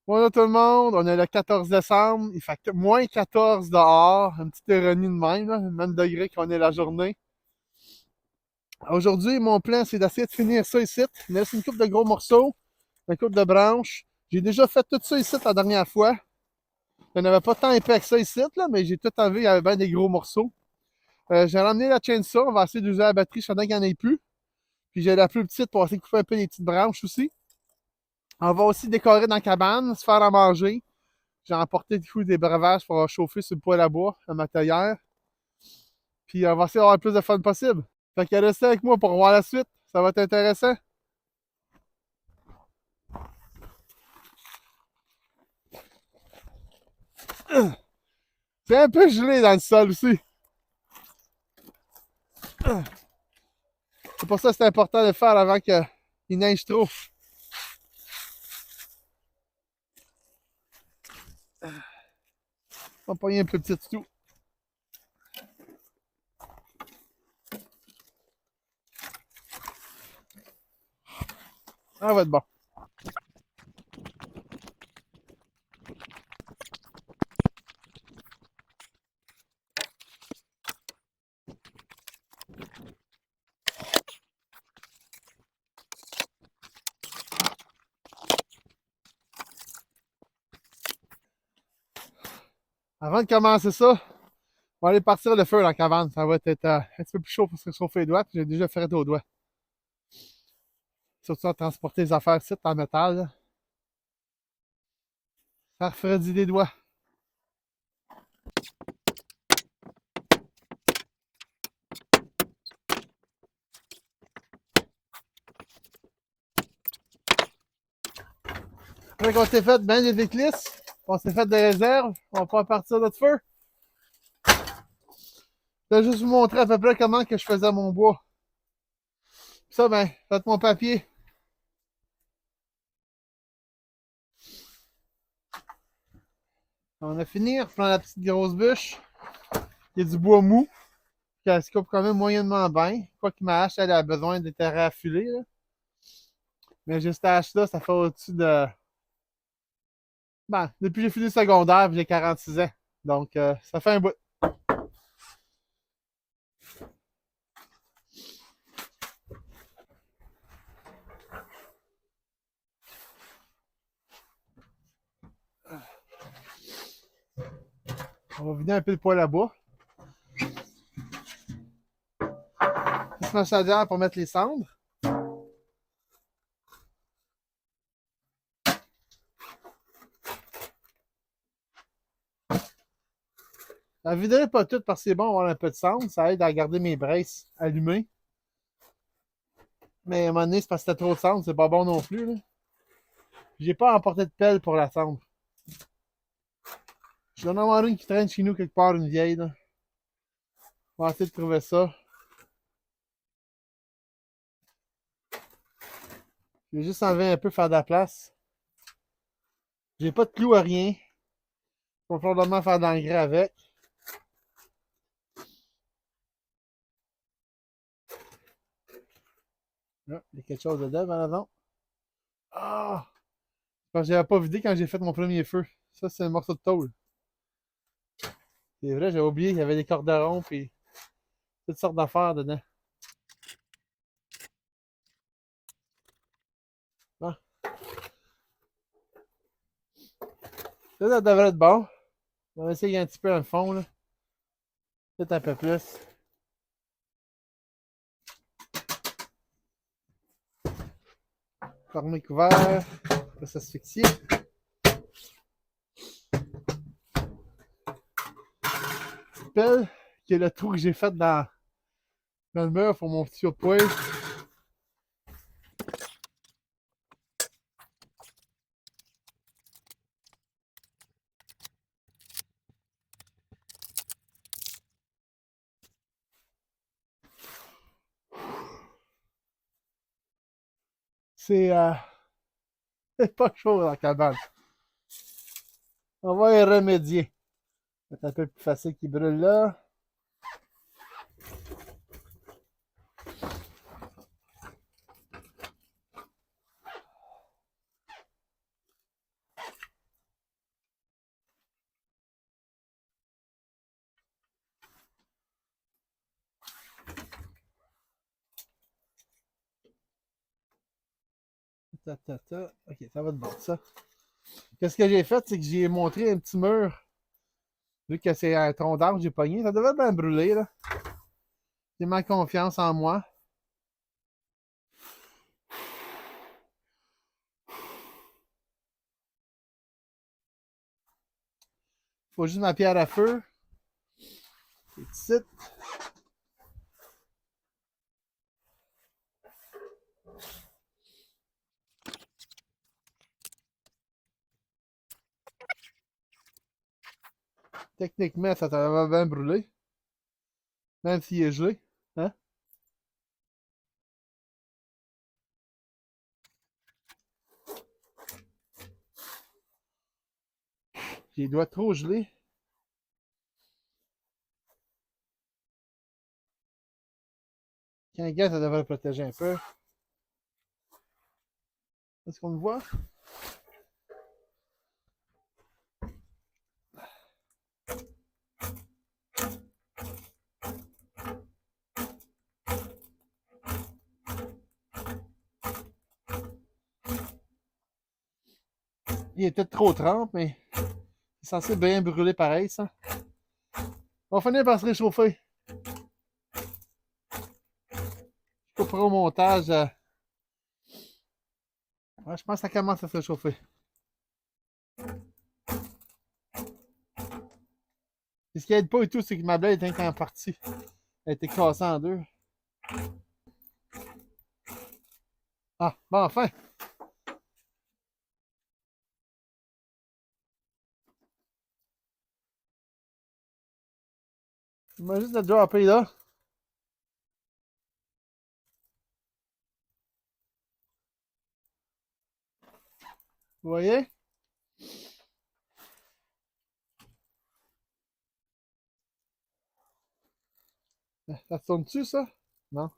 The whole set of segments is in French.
Bonjour tout le monde, on est le 14 décembre, il fait moins 14 dehors, une petite ironie de même, là, même degré qu'on est la journée. Aujourd'hui, mon plan, c'est d'essayer de finir ça ici. Il me laisse une coupe de gros morceaux, une coupe de branches. J'ai déjà fait tout ça ici la dernière fois. Il n'y en avait pas tant épais que ça ici, là, mais j'ai tout enlevé, il y avait bien des gros morceaux. J'ai ramené la chainsaw, on va essayer d'user la batterie, je qu'il n'y en ait plus. Puis j'ai la plus petite pour essayer de couper un peu les petites branches aussi. On va aussi décorer dans la cabane, se faire à manger. J'ai emporté du coup des breuvages pour chauffer sur le poêle à bois à ma théière. Puis on va essayer d'avoir le plus de fun possible. Fait que restez avec moi pour voir la suite. Ça va être intéressant. C'est un peu gelé dans le sol aussi. C'est pour ça que c'est important de le faire avant qu'il neige trop. On va pogner un plus petit tout. Ça va être bon. Avant de commencer ça, on va aller partir le feu dans la cabane. Ça va être un petit peu plus chaud pour se chauffer les doigts. Puis j'ai déjà fait aux doigts. Surtout à transporter les affaires ici en métal. Là. Ça refroidit les doigts. Après qu'on s'est fait bien des éclisses, on s'est fait des réserves, on va partir notre feu. Je vais juste vous montrer à peu près comment que je faisais mon bois. Puis ça, ben, faites mon papier. On a fini, on reprend la petite grosse bûche. Il y a du bois mou, qui se coupe quand même moyennement bien. Quoi que ma hache, elle a besoin d'être raffulée. Là. Mais juste cette hache-là, ça fait au-dessus de. Ben, depuis que j'ai fini le secondaire, j'ai 46 ans. Donc, ça fait un bout. On va vider un peu le poêle à bois. Petite machadière pour mettre les cendres. La viderai pas toute parce que c'est bon avoir un peu de cendre. Ça aide à garder mes braces allumées. Mais à un moment donné, c'est parce que c'était trop de cendre. C'est pas bon non plus. Là. J'ai pas emporté de pelle pour la cendre. Je dois en avoir une qui traîne chez nous quelque part, une vieille. Là. On va essayer de trouver ça. Je vais juste enlever un peu, faire de la place. J'ai pas de clous à rien. Il va probablement faire de l'engrais avec. Là, il y a quelque chose dedans, par exemple. Ah! Quand j'avais pas vidé quand j'ai fait mon premier feu. Ça, c'est un morceau de tôle. C'est vrai, j'avais oublié qu'il y avait des corderons et toutes sortes d'affaires dedans. Bon, ça devrait être bon. On va essayer un petit peu dans le fond, là. Peut-être un peu plus. Fermer couvert. Pas s'asphyxier. Petite pelle, qui est le trou que j'ai fait dans le mur pour mon petit poêle. C'est c'est pas chaud dans la cabane. On va y remédier. C'est un peu plus facile qu'il brûle là. Ok, ça va de bon, ça. Qu'est-ce que j'ai fait, c'est que j'ai montré un petit mur. Vu que c'est un tronc d'arbre, j'ai pogné. Ça devait bien brûler, là. J'ai ma confiance en moi. Faut juste ma pierre à feu. Petite. Techniquement, ça devrait bien brûler. Même s'il est gelé. Hein? J'ai les doigts trop gelés. 15 gars, ça devrait le protéger un peu. Est-ce qu'on le voit? Il est peut-être trop trempe, mais c'est censé bien brûler pareil, ça. On va finir par se réchauffer. Je couperai au montage. Ouais, je pense que ça commence à se réchauffer. Et ce qui aide pas et tout, c'est que ma blade est en partie. Elle a été cassée en deux. Ah, bon, enfin! Il m'a juste de dropper là. Vous voyez? Ça tourne dessus, ça? Non.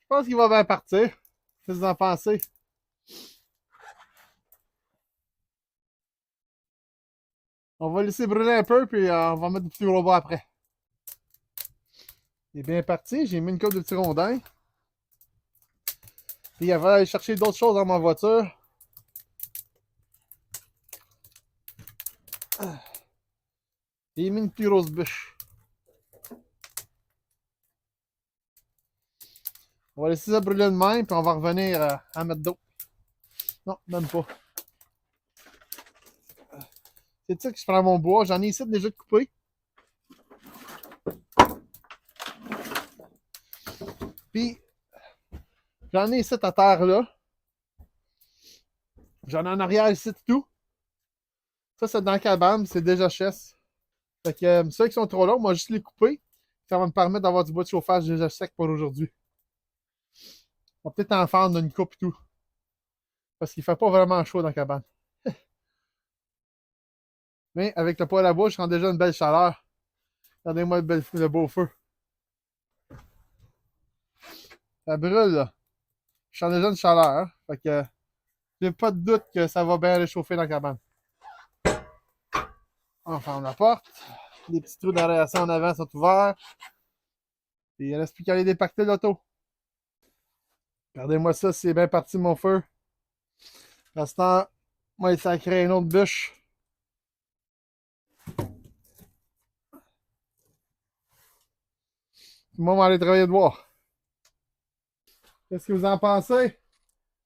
Je pense qu'il va bien partir. Qu'est-ce que vous en pensez? On va laisser brûler un peu, puis on va mettre du petit robot après. Il est bien parti. J'ai mis une coupe de petits rondins. Puis il va aller chercher d'autres choses dans ma voiture. J'ai mis une plus grosse bûche. On va laisser ça brûler de même, puis on va revenir à mettre d'eau. Non, même pas. C'est ça que je prends mon bois. J'en ai ici déjà coupé. Puis, j'en ai ici à terre là. J'en ai en arrière ici tout. Ça, c'est dans la cabane. C'est déjà chasse. Fait que ceux qui sont trop longs, moi, juste les couper. Ça va me permettre d'avoir du bois de chauffage déjà sec pour aujourd'hui. On va peut-être en faire une coupe et tout. Parce qu'il fait pas vraiment chaud dans la cabane. Mais avec le poêle à bois, je rends déjà une belle chaleur. Regardez-moi le beau feu. Ça brûle, là. Je sens déjà une chaleur. Hein? Fait que j'ai pas de doute que ça va bien réchauffer dans la cabane. On ferme la porte. Les petits trous d'aération en avant sont ouverts. Et il reste plus qu'à aller dépacter l'auto. Regardez-moi ça, c'est bien parti mon feu. À ce temps, moi, ça crée une autre bûche. Moi, on va aller travailler de bois. Qu'est-ce que vous en pensez?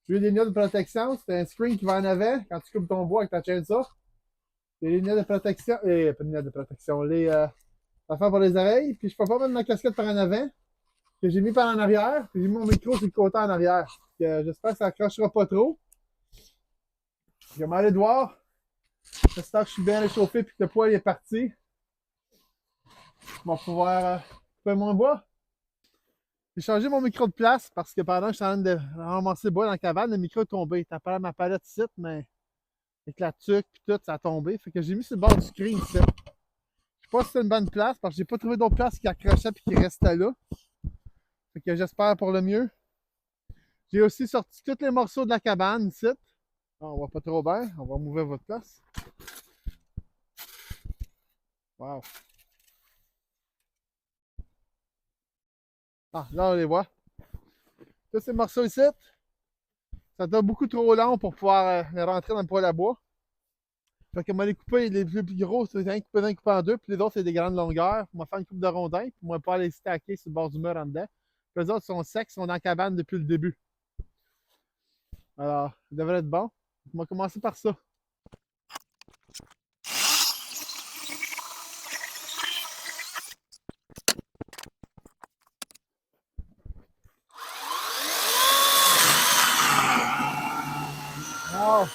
J'ai eu des lunettes de protection. C'est un screen qui va en avant quand tu coupes ton bois avec ta chainsaw. Des lunettes de protection. Pas de lunettes de protection. Les affaires pour les oreilles. Puis je peux pas mettre ma casquette par en avant. Que j'ai mis par en arrière. Puis j'ai mis mon micro sur le côté en arrière. J'espère que ça accrochera pas trop. Je vais m'aller de voir. J'espère que je suis bien réchauffé et que le poêle est parti. Je vais pouvoir couper mon bois. J'ai changé mon micro de place parce que pendant que je suis en train de ramasser le bois dans la cabane, le micro est tombé. T'as pas ma palette ici, mais avec la tuque et tout, ça a tombé. Fait que j'ai mis sur le bord du screen ici. Je sais pas si c'est une bonne place parce que j'ai pas trouvé d'autre place qui accrochait et qui restait là. Fait que j'espère pour le mieux. J'ai aussi sorti tous les morceaux de la cabane ici. On voit pas trop bien. On va mouver votre place. Wow. Ah, là, on les voit. Tous ces morceaux ici, ça donne beaucoup trop long pour pouvoir les rentrer dans le poêle à bois. Fait que moi, les couper, les plus gros, c'est un coupé en deux, puis les autres, c'est des grandes longueurs. On va faire une coupe de rondins, puis on va pas les stacker sur le bord du mur en dedans. Puis les autres sont secs, sont dans la cabane depuis le début. Alors, ça devrait être bon. On va commencer par ça. Wow!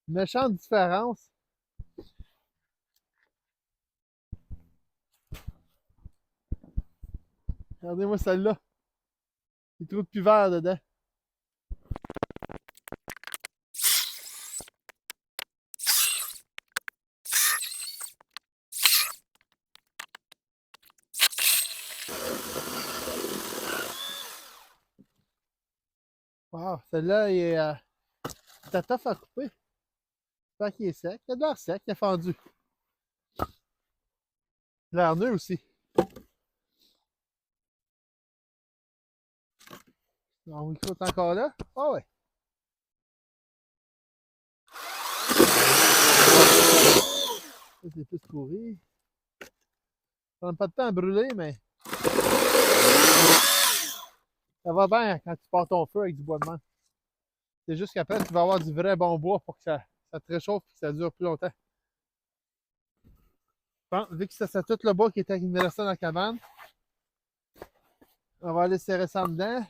Méchante différence. Regardez-moi celle-là. Il y a trop de puvert dedans. Wow, celle-là, il est c'est tough à couper. J'espère qu'il est sec. Il a de l'air sec, il a fendu. L'air nœud aussi. Mon micro est encore là? Ah ouais. Ça, c'est plus pourri. Ça prend pas de temps à brûler, mais ça va bien quand tu pars ton feu avec du bois de menthe. C'est juste qu'après, tu vas avoir du vrai bon bois pour que ça te réchauffe et que ça dure plus longtemps. Bon, vu que c'est tout le bois qui était resté dans la cabane, on va aller serrer ça dedans.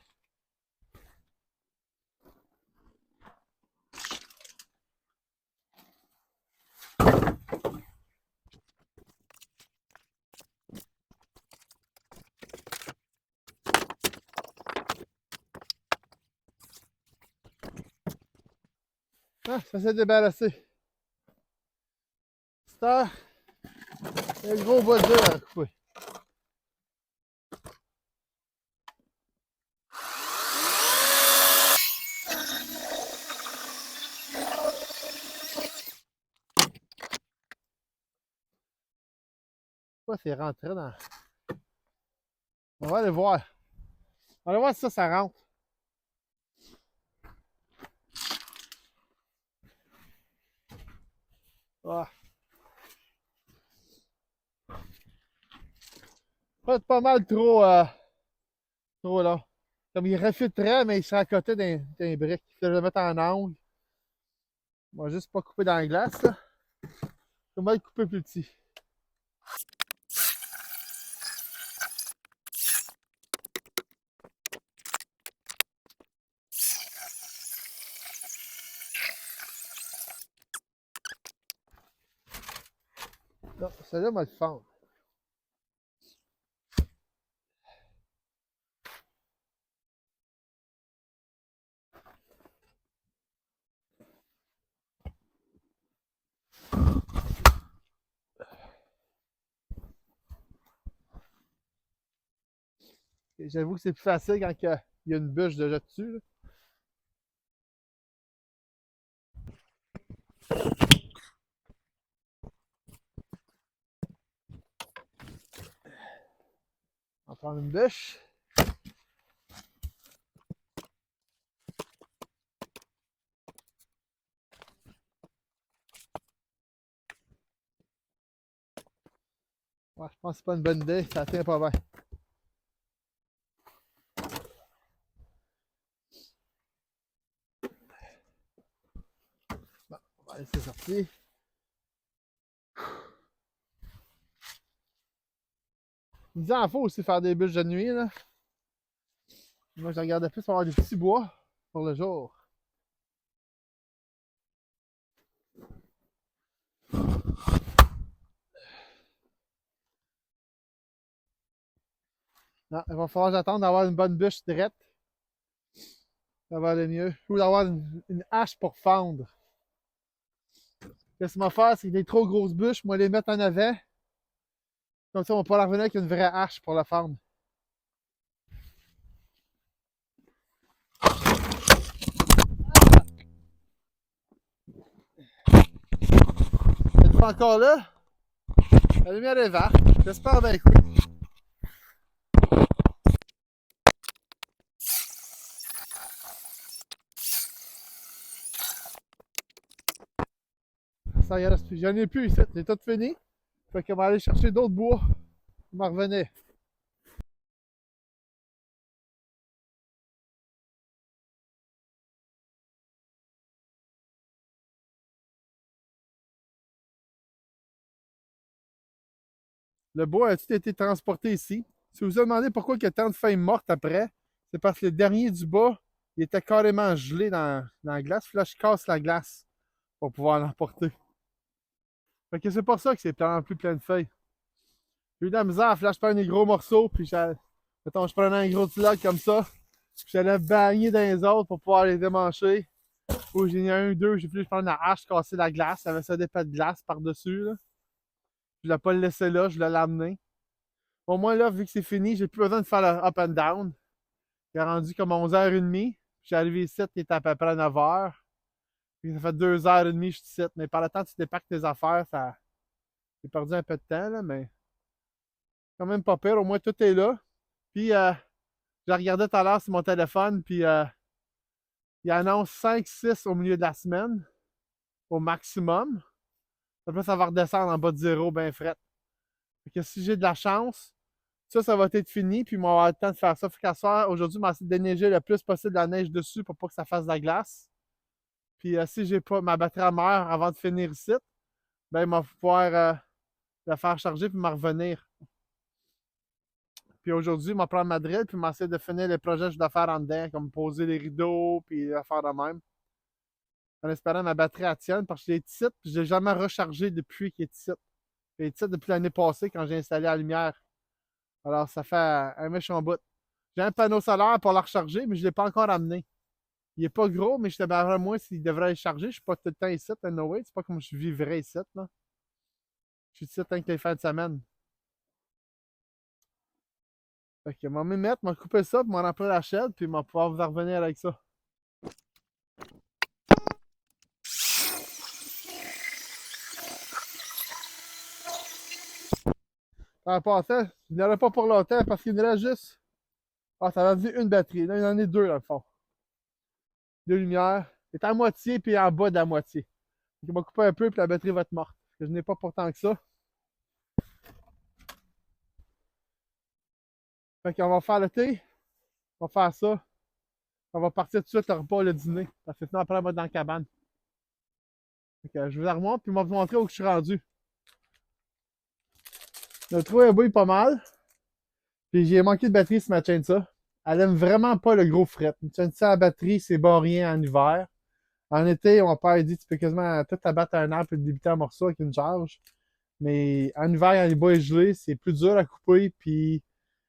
Ah, ça s'est débarrassé. C'est un gros bois dur à couper. Pourquoi c'est rentré dans. On va aller voir. On va aller voir si ça rentre. Ah. Pas mal trop long. Comme il refiltrait, mais il serait à côté d'un brick. Je vais le mettre en angle. On va juste pas couper dans la glace, là. On va le couper plus petit. Non, celui-là, on va le fendre. J'avoue que c'est plus facile quand il y a une bûche déjà dessus, là. On va prendre une bûche. Ouais, je pense que c'est pas une bonne idée, ça tient pas bien. Bon, on va laisser sortir. Il en faut aussi faire des bûches de nuit, là. Moi, je regardais plus pour avoir des petits bois pour le jour. Non, il va falloir attendre d'avoir une bonne bûche droite. Ça va aller mieux. Ou d'avoir une hache pour fendre. Qu'est-ce que je vais faire, c'est des trop grosses bûches, moi les mettre en avant. Comme ça, on va pouvoir la revenir avec une vraie hache pour la fendre. pas encore là. La lumière est verte. J'espère bien que oui. Ça y reste plus. J'en ai plus ici. C'est tout fini. Fait qu'on va aller chercher d'autres bois. On m'en revenait. Le bois a tout été transporté ici. Si vous vous demandez pourquoi il y a tant de feuilles mortes après, c'est parce que le dernier du bas, il était carrément gelé dans la glace. Puis là, je casse la glace pour pouvoir l'emporter. Fait que c'est pour ça que c'est plus plein de feuilles. J'ai eu de la misère, puis là, je prends des gros morceaux, puis mettons, je prenais un gros log comme ça, puis j'allais bagner dans les autres pour pouvoir les démancher. Ou j'ai eu un ou deux, j'ai pu prendre la hache, casser la glace, ça avait ça des pets de glace par-dessus. Là. Je voulais pas le laisser là, je voulais l'amener. Au moins là, vu que c'est fini, j'ai plus besoin de faire le up and down. Il est rendu comme 11h30. J'ai arrivé ici, il était à peu près 9h. Puis ça fait 2h30 que je suis ici. Mais par le temps que tu dépaques tes affaires, ça. J'ai perdu un peu de temps, là, mais quand même pas pire. Au moins tout est là. Puis je regardais tout à l'heure sur mon téléphone, puis il annonce 5-6 au milieu de la semaine, au maximum. Après, ça va redescendre en bas de zéro, bien fret. Fait que si j'ai de la chance, ça va être fini, puis on va avoir le temps de faire ça. Fait qu'à soir, aujourd'hui, je vais essayer de déneiger le plus possible de la neige dessus pour pas que ça fasse de la glace. Puis si j'ai pas ma batterie meurt avant de finir ici, ben, il va pouvoir la faire charger puis me revenir. Puis aujourd'hui, je vais prendre ma drill puis m'essayer de finir les projets que je dois faire en dedans, comme poser les rideaux puis faire de même. En espérant que ma batterie elle tienne, parce que les titres, je l'ai jamais rechargé depuis qu'il est ici. Il est ici depuis l'année passée quand j'ai installé la lumière. Alors, ça fait un méchant bout. J'ai un panneau solaire pour la recharger, mais je ne l'ai pas encore amené. Il n'est pas gros, mais je te barre moi s'il devrait être chargé. Je ne suis pas tout le temps ici, anyway. C'est pas comme je vivrais ici, là. Je suis ici tant que les fins de semaine. Fait que, m'en mettre, m'en couper ça, puis m'en remplir la chaîne, puis m'en pouvoir vous en revenir avec ça. En passant, il n'y en a pas pour longtemps parce qu'il y en a juste. Ah, ça va dire une batterie. Là, il y en a deux dans le fond. Deux lumières. C'est à moitié puis en bas de la moitié. Donc, il va couper un peu puis la batterie va être morte. Parce que je n'ai pas pourtant que ça. Fait qu'on va faire le thé. On va faire ça. On va partir tout de suite le repas, le dîner. Parce que sinon, après, on va être dans la cabane. Fait que je vous la remonte puis on va vous montrer où je suis rendu. Le trou est bouille pas mal. Puis j'ai manqué de batterie sur ma chaîne ça. Elle aime vraiment pas le gros fret. Une chaîne ça à batterie, c'est bon rien en hiver. En été, mon père dit que tu peux quasiment tout abattre un arbre et le débuter en morceaux avec une charge. Mais en hiver, quand les bois est gelé, c'est plus dur à couper. Puis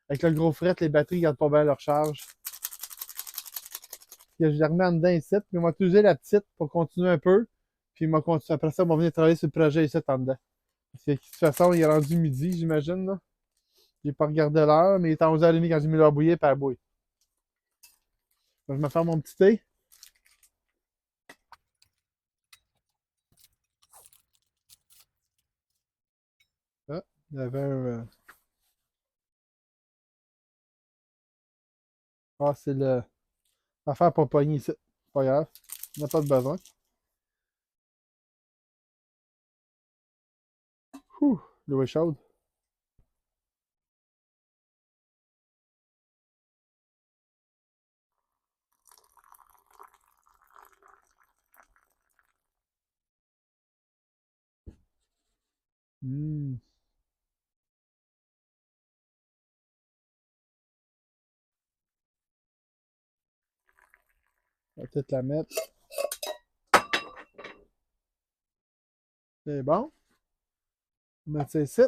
avec le gros fret, les batteries gardent pas bien leur charge. Puis je les remets en dedans ici. Puis on va utiliser la petite pour continuer un peu. Puis après ça, on va venir travailler sur le projet ici en dedans. Parce que de toute façon, il est rendu midi, j'imagine. Là. J'ai pas regardé l'heure, mais il est à 11h30 quand j'ai mis l'heure bouillir, puis elle bouille. Donc, je vais me faire mon petit thé. Ah, il y avait un. Ah, c'est le. L'affaire pour pogner ici. Pas grave. Il n'y a pas de besoin. Ouh, l'eau est chaude. Hmm. On va peut-être la mettre. C'est bon. On va mettre ça ici.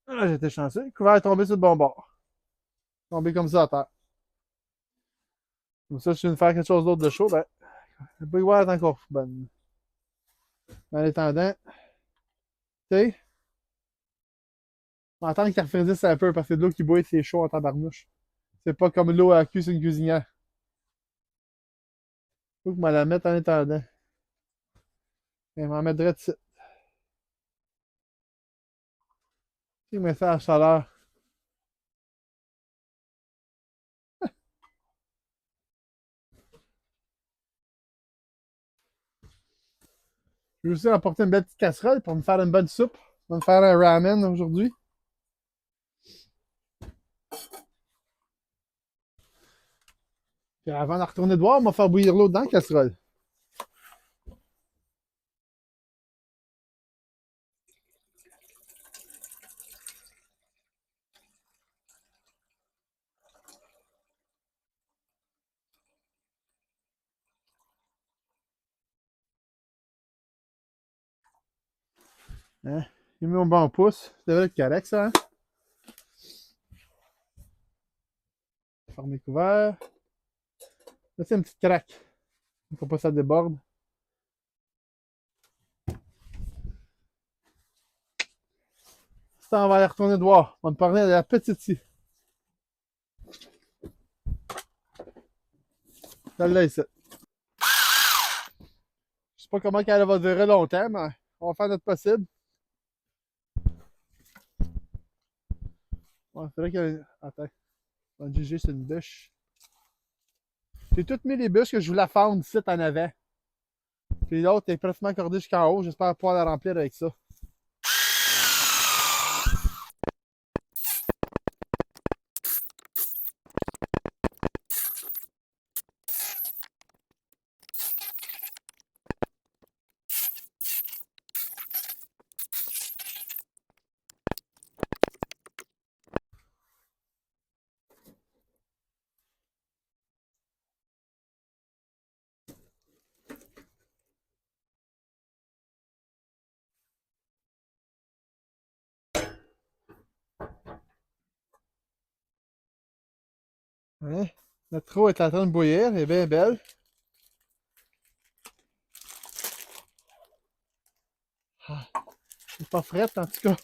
Ah, j'étais chanceux. Le couvert est tombé sur le bon bord. Tombé comme ça à terre. Comme ça, si je viens de faire quelque chose d'autre de chaud, ben, le bouilloire est encore bonne. En attendant, tu sais, on attend qu'il refroidisse un peu parce que de l'eau qui bouille, c'est chaud en tabarnouche. C'est pas comme l'eau à cuire sur une cuisinière. Faut que je me la mette en attendant. Et m'en mettrait dessus. Il met ça à la chaleur. Je vais aussi apporter une belle petite casserole pour me faire une bonne soupe. Je vais me faire un ramen aujourd'hui. Puis avant de retourner de voir, on va faire bouillir l'eau dans la casserole. Hein? J'ai mis mon bon pouce. Ça devrait être correct, ça. Hein? Fermer couvert. Là, c'est une petite craque. Il ne faut pas que ça déborde. Ça, on va aller retourner de voir. On va me parler de la petite ici. Celle-là ici. Je sais pas comment elle va durer longtemps, mais on va faire notre possible. Ouais, c'est vrai que. Attends. On va juger, c'est une bûche. J'ai toutes mis les bûches que je voulais fendre ici en avant. Puis l'autre est pratiquement cordée jusqu'en haut. J'espère pouvoir la remplir avec ça. Hein? Notre eau est en train de bouillir. Elle est bien belle. Ah, c'est pas frette en tout cas.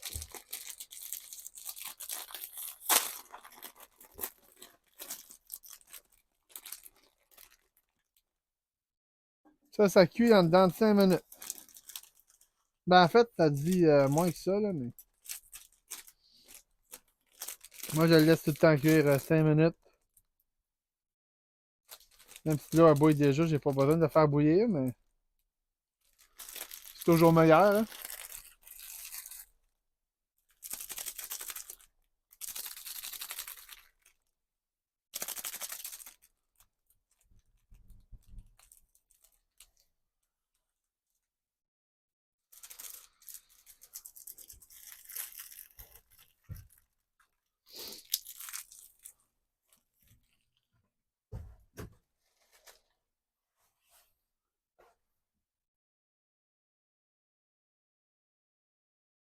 Ça cuit en dedans de 5 minutes. Ben, en fait, ça dit moins que ça, là, mais. Moi, je le laisse tout le temps cuire 5 minutes. Même si là, elle bouille déjà, j'ai pas besoin de le faire bouillir, mais c'est toujours meilleur. Hein?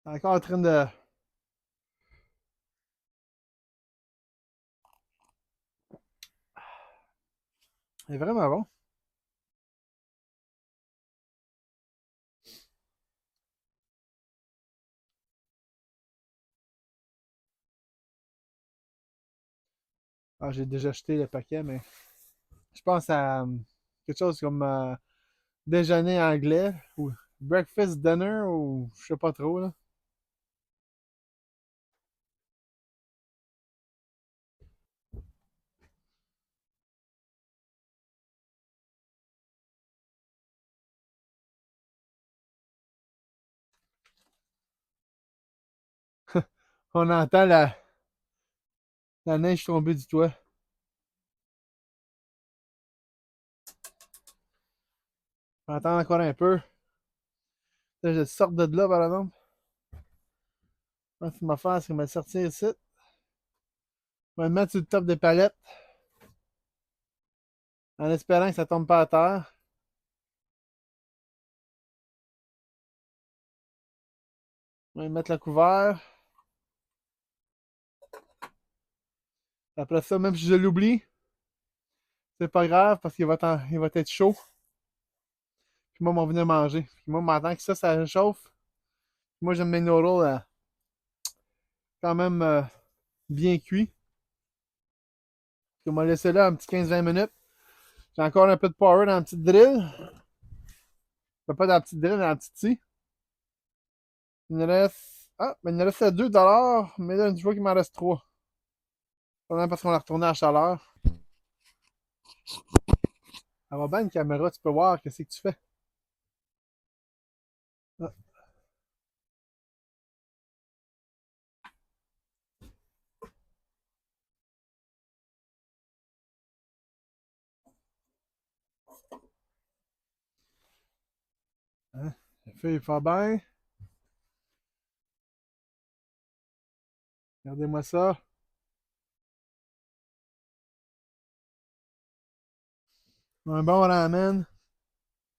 Encore en train de. C'est vraiment bon. Ah, j'ai déjà acheté le paquet, mais je pense à quelque chose comme déjeuner anglais ou breakfast dinner ou je sais pas trop là. On entend la neige tomber du toit. On entend encore un peu. Là, je sors de là par exemple. Ce qu'il m'a fait, c'est qu'il m'a sorti ici. Je vais le mettre sur le top des palettes en espérant que ça tombe pas à terre. Je vais mettre le couvert. Après ça, même si je l'oublie, c'est pas grave parce qu'il va être chaud. Puis moi, on va venir manger. Puis moi, maintenant que ça chauffe. Moi, j'aime mes noodles quand même bien cuits. On m'a laissé là un petit 15-20 minutes. J'ai encore un peu de power dans la petite drill. Fais pas dans la petite drill, dans la petite scie. Il me reste. Ah, mais il me restait 2 $, mais là, je vois qu'il m'en reste 3. Probablement parce qu'on l'a retourné à la chaleur. Ça va bien une caméra, tu peux voir qu'est-ce que tu fais. Ah, hein? La feuille fait bien. Regardez-moi ça. Un bon ramen. Ça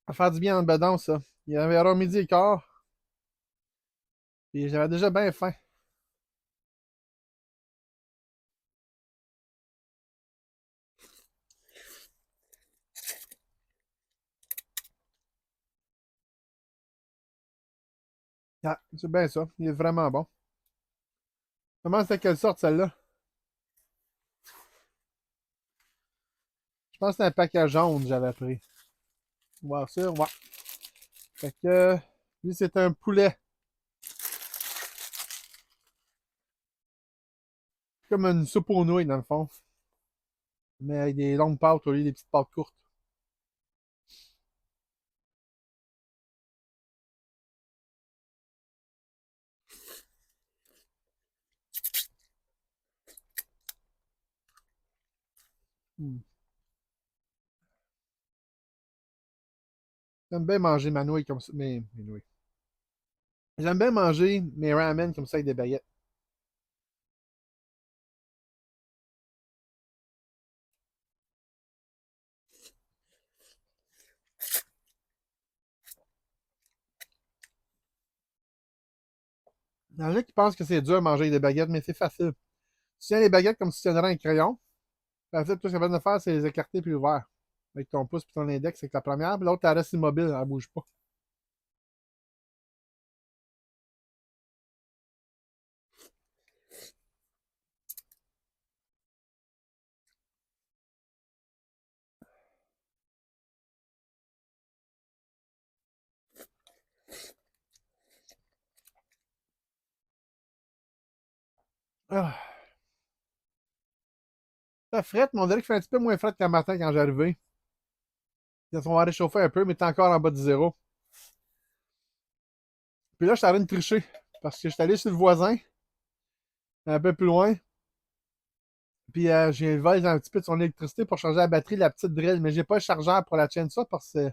va faire du bien en bedon, ça. Il y avait environ midi et quart. Et j'avais déjà bien faim. Ah, c'est bien ça. Il est vraiment bon. Comment c'était quelle sorte celle-là? Je pense que c'était un paquet jaune que j'avais pris. On va voir ça, ouais. Fait que lui, c'est un poulet. Comme une soupe aux nouilles, dans le fond. Mais avec des longues pâtes au lieu des petites pâtes courtes. Hmm. J'aime bien manger ma nouille comme ça. Mes nouilles. J'aime bien manger mes ramen comme ça avec des baguettes. Il y en a qui pensent que c'est dur de manger avec des baguettes, mais c'est facile. Tu tiens les baguettes comme si tu tiendrais un crayon. En fait, tout ce que tu as besoin de faire, c'est les écarter puis ouvrir. Avec ton pouce puis ton index, avec la première, puis l'autre, elle reste immobile, elle bouge pas. Ah, ça frette, mais on dirait qu'il fait un petit peu moins fret qu'un matin quand j'ai arrivé. Ils sont réchauffer un peu, mais t'es encore en bas du zéro. Puis là, je suis en train de tricher. Parce que je suis allé chez le voisin, un peu plus loin. Puis j'ai volé un petit peu de son électricité pour changer la batterie de la petite drill. Mais j'ai pas le chargeur pour la chaîne ça parce que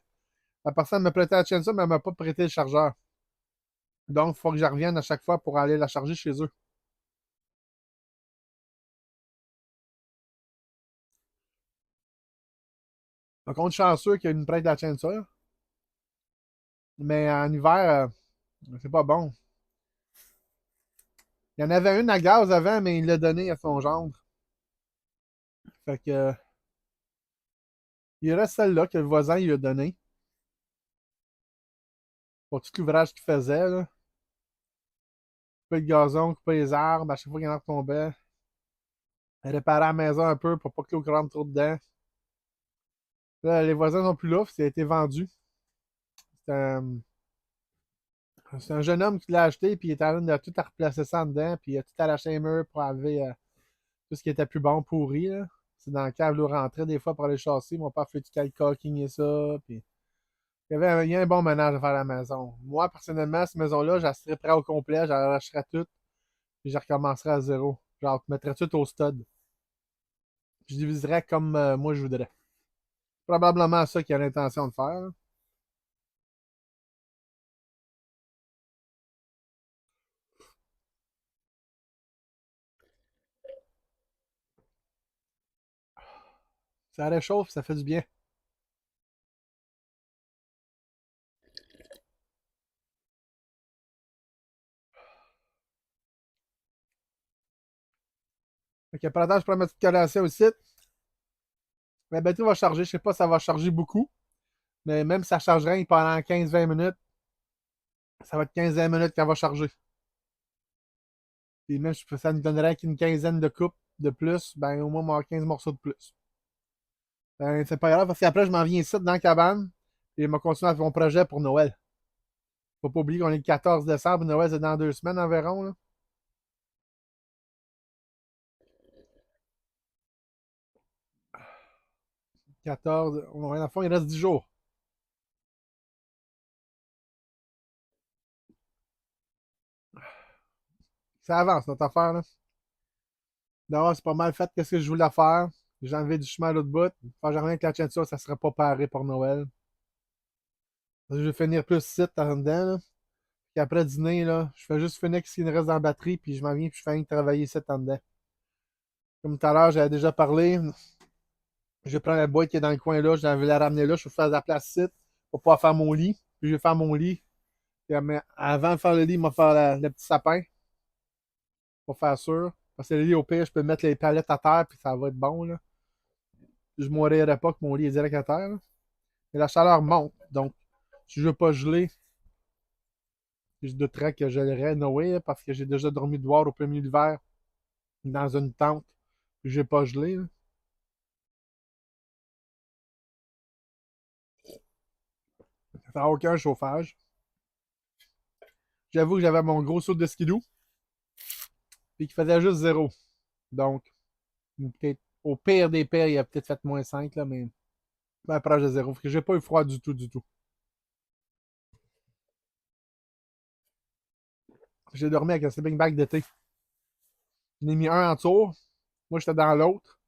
la personne me prêtait la chaîne ça, mais elle m'a pas prêté le chargeur. Donc, il faut que je revienne à chaque fois pour aller la charger chez eux. Donc, on est chanceux qu'il y ait une prête de la chaîne ça. Mais en hiver, c'est pas bon. Il y en avait une à gaz avant, mais il l'a donnée à son gendre. Fait que, il reste celle-là que le voisin il a donnée pour tout l'ouvrage qu'il faisait, là. Couper le gazon, couper les arbres, à chaque fois qu'il y en a retombait. Réparer la maison un peu pour pas que l'eau rentre trop dedans. Là, les voisins sont plus là, ça a été vendu. C'est un, c'est un jeune homme qui l'a acheté, puis il est en train de tout à replacer ça en dedans, puis il a tout arraché les murs pour enlever tout ce qui était plus bon, pourri, là. C'est dans le cave, l'eau rentrait des fois pour aller le chasser. Mon père fait du caulking et ça, puis il y a un bon ménage à faire à la maison. Moi, personnellement, cette maison-là, je la serais prêt au complet, j'arracherais tout, puis je recommencerais à zéro. Genre, je mettrais tout au stud. Puis je diviserais comme moi je voudrais. Probablement ça qu'il a l'intention de faire, là. Ça réchauffe, ça fait du bien. Fait que pendant que je prends ma petite collation aussi, la batterie va charger. Je sais pas si ça va charger beaucoup, mais même si ça chargerait pendant 15-20 minutes, ça va être 15-20 minutes qu'elle va charger. Et même si ça nous donnerait qu'une quinzaine de coupes de plus, ben au moins on va avoir 15 morceaux de plus. Ben, c'est pas grave, parce qu'après je m'en viens ici dans la cabane. Et il m'a continué avec mon projet pour Noël. Faut pas oublier qu'on est le 14 décembre. Noël, c'est dans 2 semaines environ. Là. 14. Dans le fond, il reste 10 jours. Ça avance, notre affaire. Là. D'abord, c'est pas mal fait. Qu'est-ce que je voulais faire? J'ai enlevé du chemin à l'autre bout. Enfin, j'ai rien avec la chaîne ça, ça serait pas paré pour Noël. Je vais finir plus site en dedans. Là. Puis après dîner, là, je fais juste finir ce qu'il me reste dans la batterie, puis je m'en viens, puis je fais rien que travailler site en dedans. Comme tout à l'heure, j'avais déjà parlé. Je prends la boîte qui est dans le coin là, je vais la ramener là, je vais faire de la place site pour pouvoir faire mon lit. Puis je vais faire mon lit. Puis, mais avant de faire le lit, il va faire le petit sapin pour faire sûr. Parce que le lit, au pire, je peux mettre les palettes à terre, puis ça va être bon. Là. Je ne mourrai pas que mon lit est direct à terre. Là. Et la chaleur monte. Donc, si je ne veux pas geler, je douterais que je gèlerais Noé parce que j'ai déjà dormi dehors au premier l'hiver dans une tente. Puis je n'ai pas gelé. Là. Ça n'a aucun chauffage. J'avoue que j'avais mon gros saut de skidoo, puis qui faisait juste zéro. Donc, peut-être au pire des pires, il a peut-être fait -5, là, mais proche de zéro. Parce que j'ai pas eu froid du tout, du tout. J'ai dormi avec un sleeping bag d'été. J'en ai mis un en tour. Moi, j'étais dans l'autre.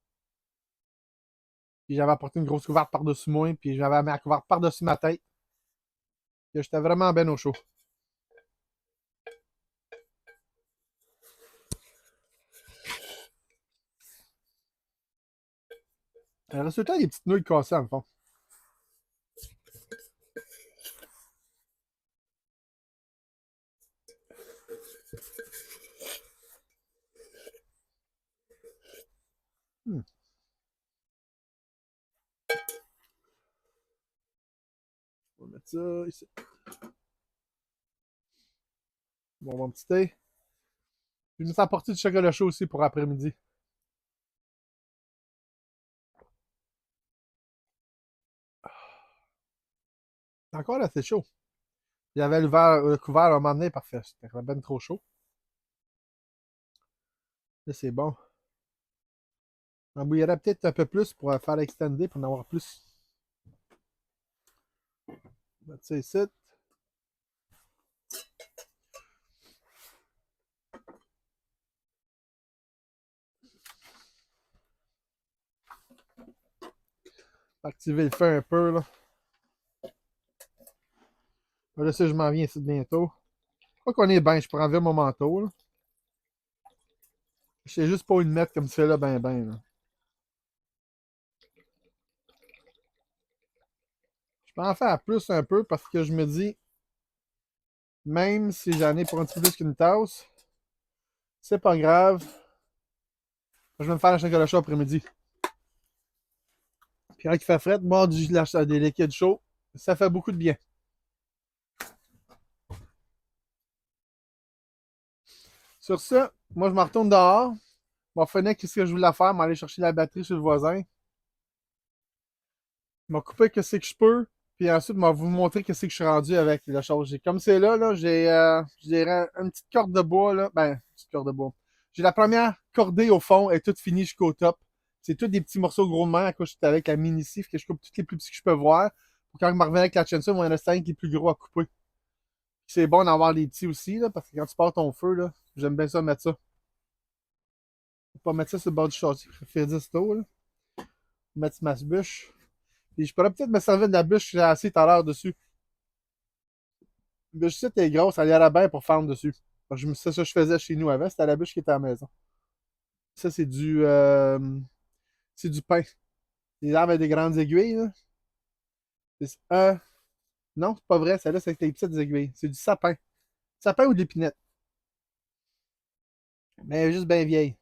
Puis j'avais apporté une grosse couverte par-dessus moi. Puis j'avais mis la couverte par-dessus ma tête. Puis j'étais vraiment bien au chaud. Il reste tout le temps des petites nouilles cassées, en fond. Hmm. On va mettre ça ici. Bon, mon petit thé. Puis je me suis apporté du chocolat chaud aussi pour après-midi. C'est encore assez chaud. J'avais le couvert à un moment donné, parfait. C'était bien trop chaud. Là, c'est bon. On bouillerait peut-être un peu plus pour faire l'extender pour en avoir plus. On va mettre ça ici. Activer le feu un peu. Là, là ça, je m'en viens ici bientôt. Je crois qu'on est bien. Je pourrais enlever mon manteau. Là. Je sais juste pas où le mettre comme c'est là, ben ben. Là. Je peux en faire plus un peu parce que je me dis, même si j'en ai pour un petit peu plus qu'une tasse, c'est pas grave. Je vais me faire un chocolat chaud après-midi. Puis quand il fait frais, boire des liquides chauds, ça fait beaucoup de bien. Sur ça, moi je me retourne dehors. Je vais finir ce que je voulais faire, m'aller chercher la batterie chez le voisin. Je vais couper ce que je peux. Puis ensuite, je vais vous montrer ce que je suis rendu avec la chose. Comme c'est là, j'ai je dirais une petite corde de bois. Là. Ben, une petite corde de bois. J'ai la première cordée au fond, elle est toute finie jusqu'au top. C'est tous des petits morceaux gros de main à cause que j'étais avec la mini-scie, que je coupe tous les plus petits que je peux voir. Pour quand je me reviens avec la chainsaw, il y en a 5 les plus gros à couper. C'est bon d'en avoir des petits aussi, là, parce que quand tu pars ton feu, là, j'aime bien ça mettre ça. Faut pas mettre ça sur le bord du châssis. Je fais 10 tours, là. Mettre ma bûche. Et je pourrais peut-être me servir de la bûche que j'ai assez tout à l'heure dessus. La bûche est grosse, elle irait bien pour fendre dessus. C'est ça que je faisais chez nous avant, c'était la bûche qui était à la maison. Ça, c'est du pain. Les arbres avec des grandes aiguilles, là. Non, c'est pas vrai, celle-là, c'est avec des petites aiguilles. C'est du sapin. Sapin ou de l'épinette. Mais elle est juste bien vieille.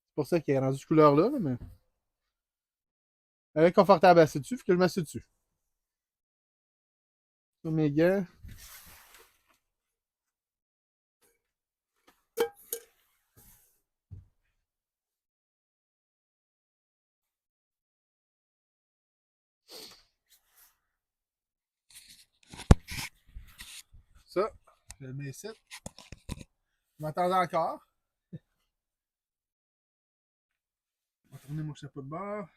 C'est pour ça qu'elle est rendue cette couleur-là, là, mais elle est confortable à assis dessus, faut que je m'assieds dessus. Sur mes gants. Ça, je le mets ici. Je m'attendais encore. On va tourner mon chapeau de bord.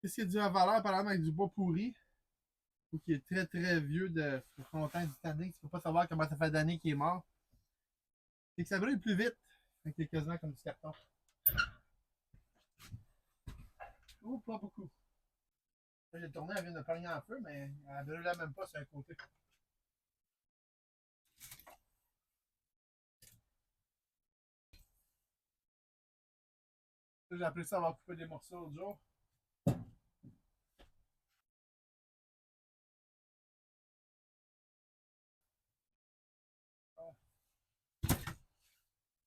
Qu'est-ce qui est dû à valeur, apparemment, avec du bois pourri, ou qui est très très vieux de longtemps du tanning. Tu peux pas savoir comment ça fait d'années qu'il est mort. C'est que ça brûle plus vite. Fait qu'il est quasiment comme du carton. Oh, pas beaucoup. Là, j'ai tourné, elle vient de pogner en feu, mais elle brûlait même pas sur un côté. J'ai appelé ça avoir coupé des morceaux l'autre jour.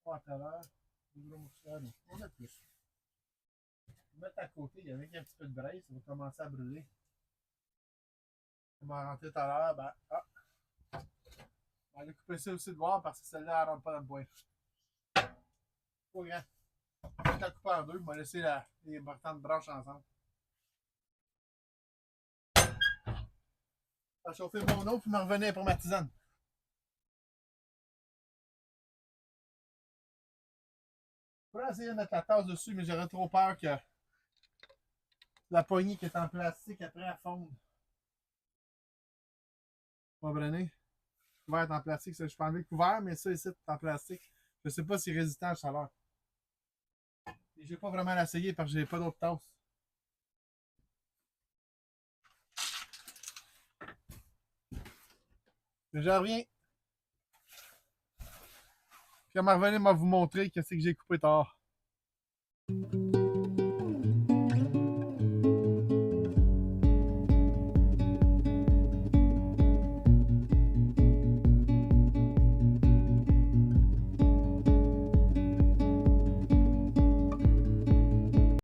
Pas tout à l'heure. Des gros morceaux. Non, on va mettre plus. Je vais mettre à côté, il y avait un petit peu de braise, ça va commencer à brûler. On va rentrer tout à l'heure, ben, ah, on va aller couper ça aussi de voir parce que celle-là, elle rentre pas dans le bois. Pas grand. Je vais la couper en deux, je vais laisser les importantes branches ensemble. Je vais chauffer mon eau puis me revenir pour ma tisane. Je pourrais essayer de mettre la tasse dessus, mais j'aurais trop peur que la poignée qui est en plastique après elle fonde. On va brûler. Le couvert est en plastique, ça, je peux enlever le couvert, mais ça ici c'est en plastique. Je sais pas s'il est résistant à la chaleur. Et je vais pas vraiment l'essayer parce que j'ai pas d'autre tasse. Mais je reviens. Puis à me revenir, je vais vous montrer qu'est-ce que j'ai coupé tard.